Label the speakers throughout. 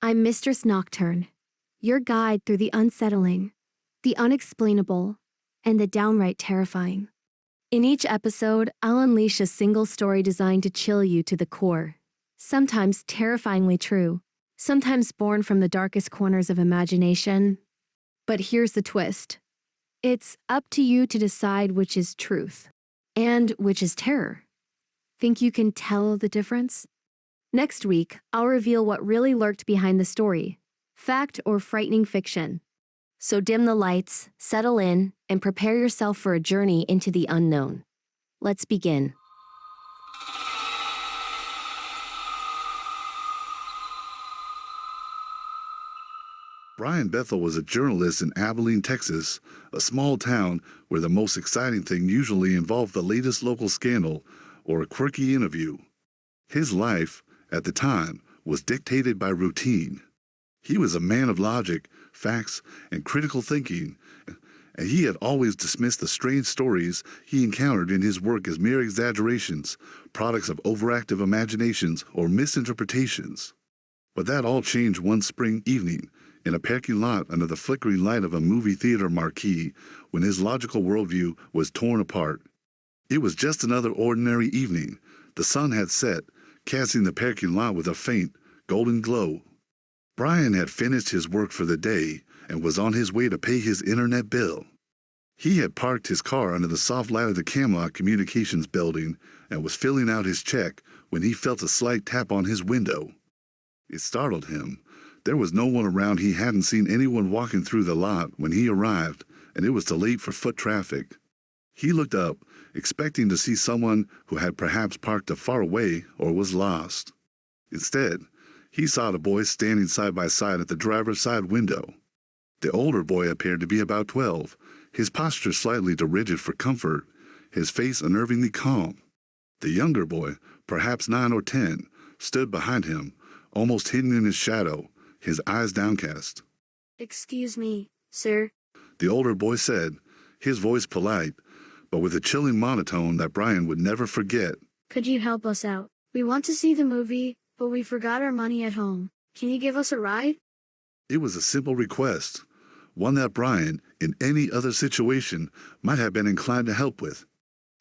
Speaker 1: I'm Mistress Nocturne, your guide through the unsettling, the unexplainable, and the downright terrifying. In each episode, I'll unleash a single story designed to chill you to the core, sometimes terrifyingly true, sometimes born from the darkest corners of imagination. But here's the twist. It's up to you to decide which is truth and which is terror. Think you can tell the difference? Next week, I'll reveal what really lurked behind the story, fact or frightening fiction. So dim the lights, settle in, and prepare yourself for a journey into the unknown. Let's begin.
Speaker 2: Brian Bethel was a journalist in Abilene, Texas, a small town where the most exciting thing usually involved the latest local scandal or a quirky interview. His life, at the time, was dictated by routine. He was a man of logic, facts, and critical thinking, and he had always dismissed the strange stories he encountered in his work as mere exaggerations, products of overactive imaginations or misinterpretations. But that all changed one spring evening, in a parking lot under the flickering light of a movie theater marquee, when his logical worldview was torn apart. It was just another ordinary evening. The sun had set, casting the parking lot with a faint, golden glow. Brian had finished his work for the day and was on his way to pay his internet bill. He had parked his car under the soft light of the Camelot Communications building and was filling out his check when he felt a slight tap on his window. It startled him. There was no one around. He hadn't seen anyone walking through the lot when he arrived, and it was too late for foot traffic. He looked up, expecting to see someone who had perhaps parked far away or was lost. Instead, he saw the boys standing side by side at the driver's side window. The older boy appeared to be about 12, his posture slightly too rigid for comfort, his face unnervingly calm. The younger boy, perhaps 9 or 10, stood behind him, almost hidden in his shadow, his eyes downcast.
Speaker 3: "Excuse me, sir,"
Speaker 2: the older boy said, his voice polite, but with a chilling monotone that Brian would never forget.
Speaker 3: "Could you help us out? We want to see the movie, but we forgot our money at home. Can you give us a ride?"
Speaker 2: It was a simple request, one that Brian, in any other situation, might have been inclined to help with.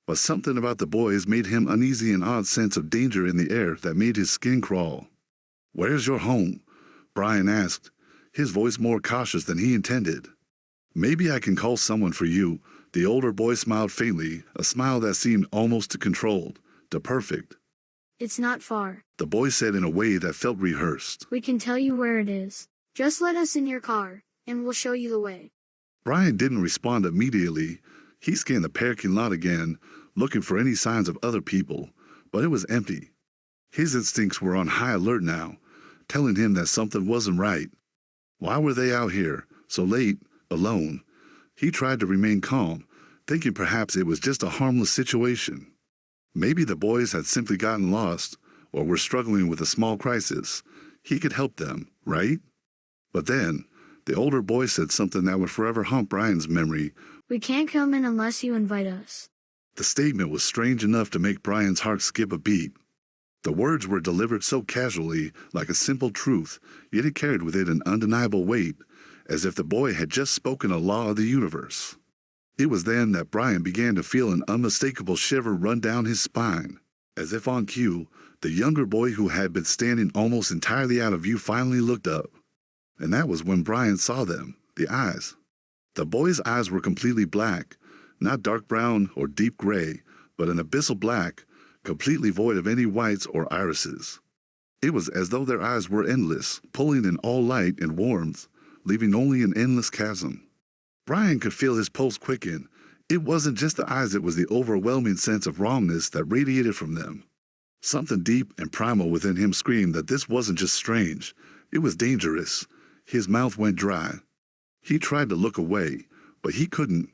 Speaker 2: But something about the boys made him uneasy, an odd sense of danger in the air that made his skin crawl. "Where's your home?" Brian asked, his voice more cautious than he intended. "Maybe I can call someone for you." The older boy smiled faintly, a smile that seemed almost too controlled, too perfect.
Speaker 3: "It's not far,"
Speaker 2: the boy said in a way that felt rehearsed.
Speaker 3: "We can tell you where it is. Just let us in your car, and we'll show you the way."
Speaker 2: Brian didn't respond immediately. He scanned the parking lot again, looking for any signs of other people, but it was empty. His instincts were on high alert now, telling him that something wasn't right. Why were they out here, so late, alone? He tried to remain calm, thinking perhaps it was just a harmless situation. Maybe the boys had simply gotten lost, or were struggling with a small crisis. He could help them, right? But then, the older boy said something that would forever haunt Brian's memory.
Speaker 3: "We can't come in unless you invite us."
Speaker 2: The statement was strange enough to make Brian's heart skip a beat. The words were delivered so casually, like a simple truth, yet it carried with it an undeniable weight, as if the boy had just spoken a law of the universe. It was then that Brian began to feel an unmistakable shiver run down his spine. As if on cue, the younger boy who had been standing almost entirely out of view finally looked up. And that was when Brian saw them, the eyes. The boy's eyes were completely black, not dark brown or deep gray, but an abyssal black, completely void of any whites or irises. It was as though their eyes were endless, pulling in all light and warmth, leaving only an endless chasm. Brian could feel his pulse quicken. It wasn't just the eyes, it was the overwhelming sense of wrongness that radiated from them. Something deep and primal within him screamed that this wasn't just strange, it was dangerous. His mouth went dry. He tried to look away, but he couldn't.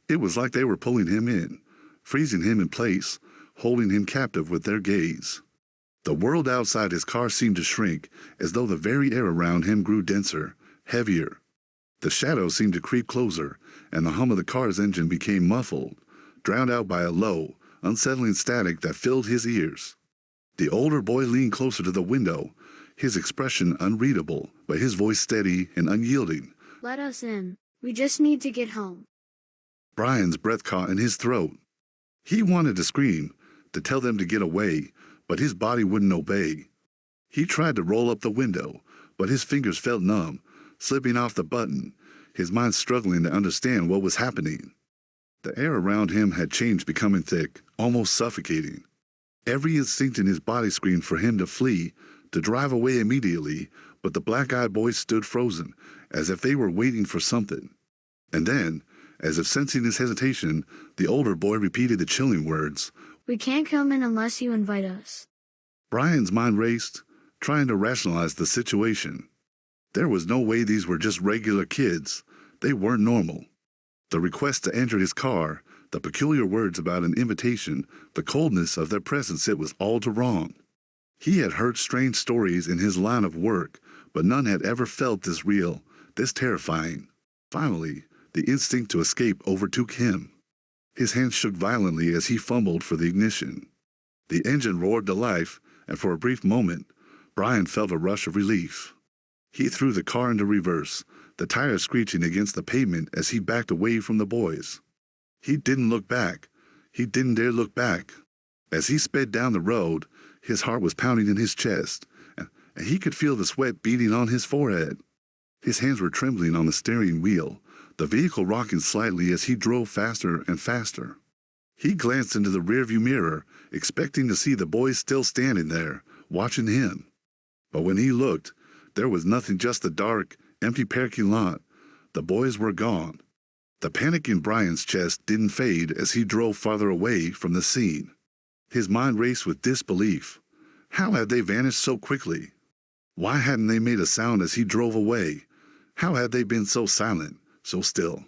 Speaker 2: It was like they were pulling him in, freezing him in place, holding him captive with their gaze. The world outside his car seemed to shrink, as though the very air around him grew denser, heavier. The shadows seemed to creep closer, and the hum of the car's engine became muffled, drowned out by a low, unsettling static that filled his ears. The older boy leaned closer to the window, his expression unreadable, but his voice steady and unyielding.
Speaker 3: Let us in. We just need to get home.
Speaker 2: Brian's breath caught in his throat. He wanted to scream, to tell them to get away, but his body wouldn't obey. He tried to roll up the window, but his fingers felt numb, slipping off the button, his mind struggling to understand what was happening. The air around him had changed, becoming thick, almost suffocating. Every instinct in his body screamed for him to flee, to drive away immediately, but the black-eyed boys stood frozen, as if they were waiting for something. And then, as if sensing his hesitation, the older boy repeated the chilling words,
Speaker 3: We can't come in unless you invite us.
Speaker 2: Brian's mind raced, trying to rationalize the situation. There was no way these were just regular kids. They weren't normal. The request to enter his car, the peculiar words about an invitation, the coldness of their presence, it was all too wrong. He had heard strange stories in his line of work, but none had ever felt this real, this terrifying. Finally, the instinct to escape overtook him. His hands shook violently as he fumbled for the ignition. The engine roared to life, and for a brief moment, Brian felt a rush of relief. He threw the car into reverse, the tires screeching against the pavement as he backed away from the boys. He didn't look back. He didn't dare look back. As he sped down the road, his heart was pounding in his chest, and he could feel the sweat beading on his forehead. His hands were trembling on the steering wheel, the vehicle rocking slightly as he drove faster and faster. He glanced into the rearview mirror, expecting to see the boys still standing there, watching him. But when he looked, there was nothing, just the dark, empty parking lot. The boys were gone. The panic in Brian's chest didn't fade as he drove farther away from the scene. His mind raced with disbelief. How had they vanished so quickly? Why hadn't they made a sound as he drove away? How had they been so silent, so still?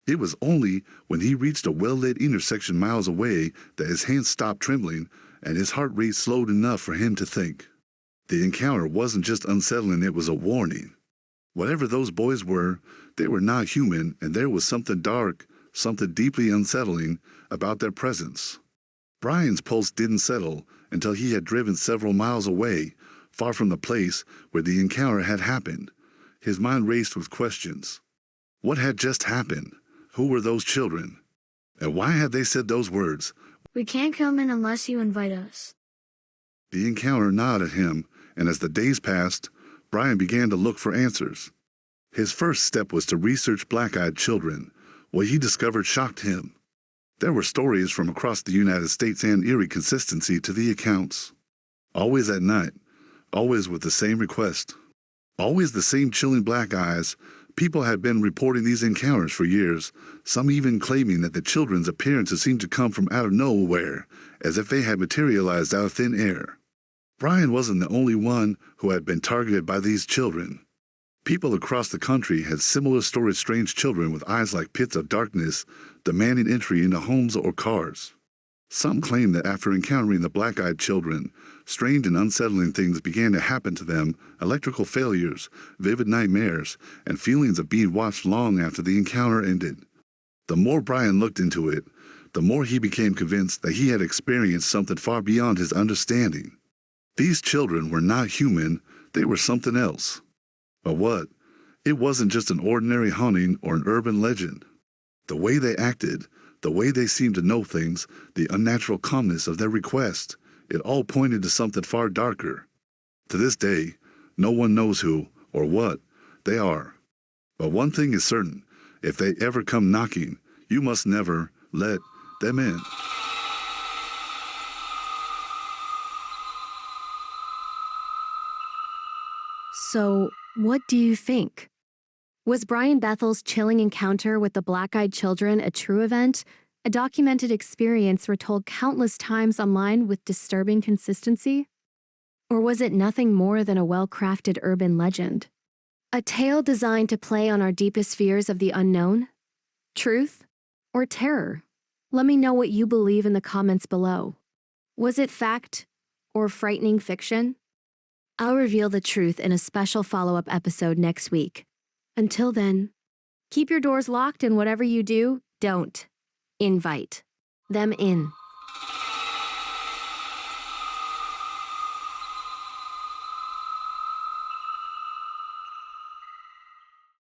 Speaker 2: It was only when he reached a well-lit intersection miles away that his hands stopped trembling and his heart rate slowed enough for him to think. The encounter wasn't just unsettling, it was a warning. Whatever those boys were, they were not human, and there was something dark, something deeply unsettling about their presence. Brian's pulse didn't settle until he had driven several miles away, far from the place where the encounter had happened. His mind raced with questions. What had just happened? Who were those children? And why had they said those words?
Speaker 3: We can't come in unless you invite us.
Speaker 2: The encounter gnawed at him, and as the days passed, Brian began to look for answers. His first step was to research black-eyed children. What he discovered shocked him. There were stories from across the United States and eerie consistency to the accounts. Always at night, always with the same request, always the same chilling black eyes. People had been reporting these encounters for years, some even claiming that the children's appearances seemed to come from out of nowhere, as if they had materialized out of thin air. Brian wasn't the only one who had been targeted by these children. People across the country had similar storied strange children with eyes like pits of darkness, demanding entry into homes or cars. Some claimed that after encountering the black-eyed children, strange and unsettling things began to happen to them, electrical failures, vivid nightmares, and feelings of being watched long after the encounter ended. The more Brian looked into it, the more he became convinced that he had experienced something far beyond his understanding. These children were not human, they were something else. But what? It wasn't just an ordinary haunting or an urban legend. The way they acted, the way they seemed to know things, the unnatural calmness of their request, it all pointed to something far darker. To this day, no one knows who or what they are. But one thing is certain, if they ever come knocking, you must never let them in.
Speaker 1: So, what do you think? Was Brian Bethel's chilling encounter with the black-eyed children a true event, a documented experience retold countless times online with disturbing consistency? Or was it nothing more than a well-crafted urban legend? A tale designed to play on our deepest fears of the unknown? Truth? Or terror? Let me know what you believe in the comments below. Was it fact or frightening fiction? I'll reveal the truth in a special follow-up episode next week. Until then, keep your doors locked, and whatever you do, don't invite them in.